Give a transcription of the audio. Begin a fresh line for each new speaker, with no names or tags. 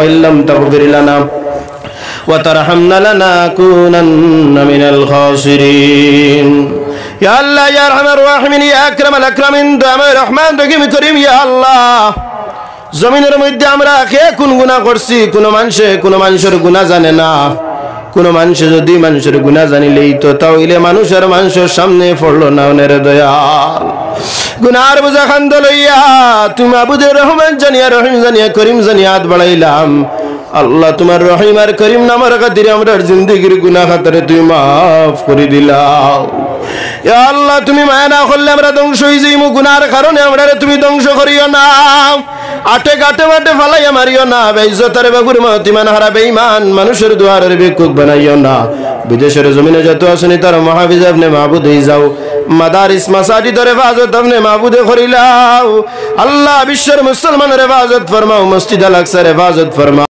وإن لم تغفر لنا وترحمنا لنكونن من الخاسرين يا الله يا أرحم الراحمين يا أكرم الأكرمين دائما الرحمن رحيم كريم يا الله জমিনের মধ্যে আমরা কে কোন গুনাহ করছি কোন মানুষের গুনাহ জানে না কোন মানুষ যদি মানুষের গুনাহ জানিলেই তো তাহলে মানুষের সামনে পড়লো না ওনের দয়াল গুনার বোঝা খান্দ লইয়া তুমি মাবুদের রহমান জানিয়া রহিম জানিয়া করিম জানিয়া হাত বাড়াইলাম আল্লাহ তোমার রহিম আর করিম নামের খাতিরে আমরা জিন্দেগির গুনাহ খাতারে তুমি মাফ করে দিলাও ইয়া আল্লাহ তুমি মায়া না করলে আমরা ধ্বংস হয়ে যাইমু গুনার কারণে আমরা তুমি ধ্বংস করিও না আটে গাটে মাঠে ফালাইয়া মারিও না বেইজ্জতের বাগুর মতিমান হারা বেঈমান মানুষের দুয়ারের ভিক্ষুক বানাইও না বিদেশের জমিনে যত আসনি তার মাহফিজ আপনি মাবুদ হয়ে যাও মাদারিস মাসাজিদের হেফাজত আপনি মাবুদে করিলাও আল্লাহ বিশ্বের মুসলমানের হেফাজত ফরমাও মসজিদ আল আকসার হেফাজত ফরমাও